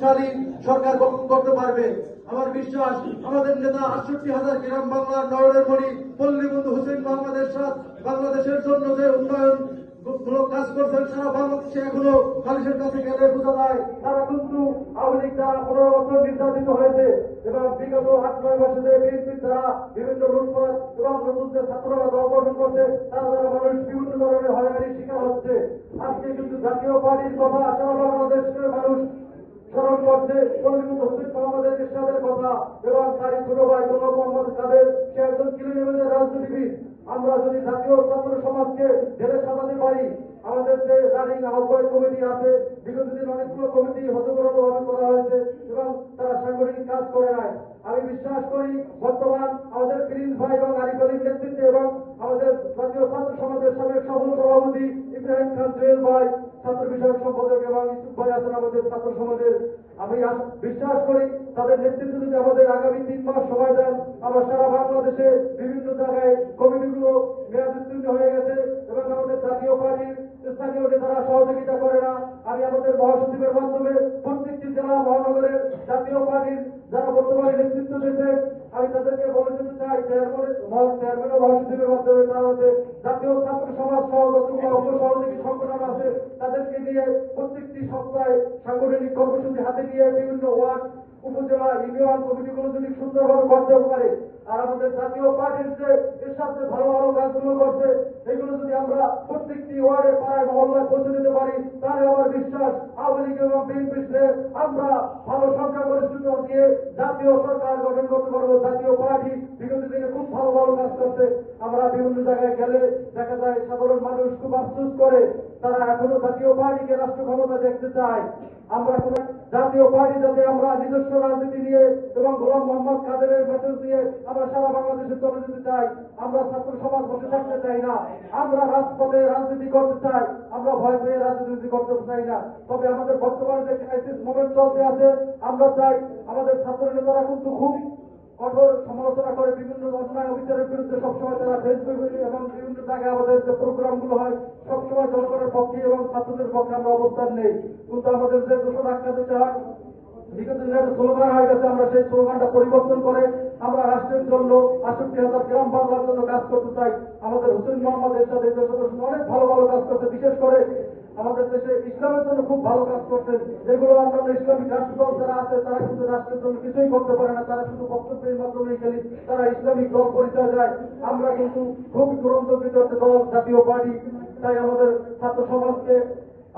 শক্তিশালী সরকার গঠন করতে পারবে। আমার বিশ্বাস আমাদের নেতা ৬৮,০০০ গ্রাম বাংলার নয়নের মণি পল্লীবন্ধু হুসেন মোহাম্মদ এরশাদ বাংলাদেশের জন্য যে উন্নয়ন মূলক কাজ করছেন সারা বাংলাদেশে এখনো মানুষের কাছে গেলে বোঝা যায় তারা কিন্তু আওয়ামী লীগ দ্বারা 15 বছর নির্যাতিত হয়েছে এবং বিগত 8-9 মাসে বিএনপির দ্বারা বিভিন্ন লুটপাট এবং নতুন যে ছাত্ররা দল গঠন করছে তারা দ্বারা মানুষ বিভিন্ন ধরনের হয়রানির শিকার হচ্ছে। আজকে কিন্তু জাতীয় পার্টির কথা সারা বাংলাদেশের মানুষ স্মরণ করছে পল্লীবন্ধু হুসেন মোহাম্মদ এরশাদের কথা এবং তারই ছোট ভাই গোলাম মোহাম্মদ কাদের, সে একজন কিলোমিটারের রাজনীতিবিদ। আমরা যদি জাতীয় ছাত্র সমাজকে জেলে সাজাতে পারি, আমাদের যে রানিং আহ্বায়ক কমিটি আছে বিগত দিন অনেকগুলো কমিটি হতকরণভাবে করা হয়েছে এবং তারা সাংগঠনিক কাজ করে নাই। আমি বিশ্বাস করি বর্তমান আমাদের প্রিন্স ভাই এবং আরিফ আলীর নেতৃত্বে এবং আমাদের জাতীয় ছাত্র সমাজের সাবেক সফল সভাপতি ইব্রাহিম খান জুয়েল ভাই, ছাত্র বিষয়ক সম্পাদক এবং ইসুফ ভাই আছেন আমাদের ছাত্র সমাজের। আমি বিশ্বাস করি তাদের নেতৃত্বে যদি আমাদের আগামী 3 মাস সময় দেন, আমরা সারা বাংলাদেশে বিভিন্ন জায়গায় কমিটিগুলো মেয়াদ উত্তীর্ণ হয়ে গেছে এবং আমাদের জাতীয় পার্টির স্থানীয় নেতারা সহযোগিতা করে না। আমি আমাদের মহাসচিবের মাধ্যমে প্রত্যেকটি জেলা মহানগরের জাতীয় পার্টির যারা বর্তমানে নেতৃত্ব দিয়েছে আমি তাদেরকে বলে দিতে চাই চেয়ারম্যান ও মহাসচিবের মাধ্যমে তারা জাতীয় ছাত্র সমাজ সহ যতগুলো অঙ্গ সহযোগী সংগঠন আছে তাদেরকে নিয়ে প্রত্যেকটি সপ্তাহে সাংগঠনিক কর্মসূচি হাতে নিয়ে বিভিন্ন ওয়ার্ড উপজেলা ইউনিয়ন কমিটিগুলো যদি সুন্দরভাবে করতে পারে আর আমাদের জাতীয় পার্টির যে এর সাথে ভালো ভালো কাজগুলো করছে এগুলো যদি আমরা প্রত্যেকটি ওয়ার্ডে পাড়ায় মহল্লায় পৌঁছে দিতে পারি তাহলে আমার বিশ্বাস আওয়ামী লীগ এবং বিএনপিতে আমরা ভালো সংখ্যা গরিষ্ঠতা দিয়ে জাতীয় সরকার গঠন করতে পারবো। জাতীয় পার্টি বিগত দিনে খুব ভালো ভালো কাজ করছে। আমরা বিভিন্ন জায়গায় গেলে দেখা যায় সাধারণ মানুষ খুব আফসোস করে, তারা এখনো জাতীয় পার্টিকে রাষ্ট্র ক্ষমতা দেখতে চায়। আমরা কোন জাতীয় পার্টি যাতে আমরা নিজস্ব রাজনীতি নিয়ে এবং গোলাম মোহাম্মদ কাদেরের মেসেজ দিয়ে আমরা সারা বাংলাদেশে চলে যেতে চাই। আমরা ছাত্র সমাজ বসে থাকতে চাই না, আমরা রাজপথে রাজনীতি করতে চাই, আমরা ভয় পেয়ে রাজনীতি করতে চাই না। তবে আমাদের বর্তমানে যে ক্রাইসিস মুভমেন্ট চলতে আছে আমরা চাই আমাদের ছাত্র নেতারা কিন্তু খুব কঠোর সমালোচনা করে বিভিন্ন অন্যায় অবিচারের বিরুদ্ধে সবসময় তারা ফেসবুক এবং বিভিন্ন জায়গায় আমাদের যে প্রোগ্রামগুলো হয় সবসময় জনগণের পক্ষে এবং ছাত্রদের পক্ষে আমরা অবস্থান নেই। কিন্তু আমাদের যে দোষর আখ্যা দিতে হয় বিগত দিনে একটা স্লোগান হয়ে গেছে, আমরা সেই স্লোগানটা পরিবর্তন করে আমরা রাষ্ট্রের জন্য ৬৮,০০০ গ্রাম বাংলার জন্য কাজ করতে চাই। আমাদের হুসেন মোহাম্মদ এরশাদ এই দেশের অনেক ভালো ভালো কাজ করছে, বিশেষ করে আমাদের দেশে ইসলামের জন্য খুব ভালো কাজ করছে, যেগুলো অন্যান্য ইসলামিক রাষ্ট্রদল যারা আছে তারা কিন্তু রাষ্ট্রের জন্য কিছুই করতে পারে না, তারা শুধু বক্তব্যের মাধ্যমেই খালি তারা ইসলামিক দল পরিচয় দেয়। আমরা কিন্তু খুব গ্রহণযোগ্য দল জাতীয় পার্টি, তাই আমাদের ছাত্র সমাজকে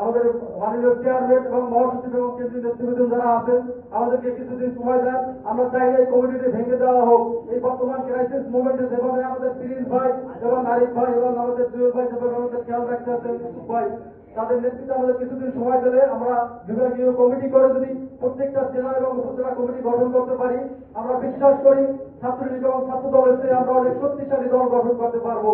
আমাদের মাননীয় চেয়ারম্যান এবং মহাসচিব এবং কেন্দ্রীয় নেতৃবৃন্দ যারা আছেন আমাদেরকে কিছুদিন সময় দেন। আমরা চাই এই কমিটিতে ভেঙে দেওয়া হোক। এই বর্তমান ক্রাইসিস মুভমেন্টে যেভাবে আমাদের প্রিন্স ভাই এবং আরিফ ভাই এবং আমাদের জুয়েল ভাই যেভাবে আমাদের খেয়াল রাখতে আছেন ভাই, তাদের নেতৃত্বে আমাদের কিছুদিন সময় দিলে আমরা বিভাগীয় কমিটি করে যদি প্রত্যেকটা জেলা এবং উপজেলা কমিটি গঠন করতে পারি, আমরা বিশ্বাস করি ছাত্রলীগ এবং ছাত্র দলের চেয়ে আমরা অনেক শক্তিশালী দল গঠন করতে পারবো।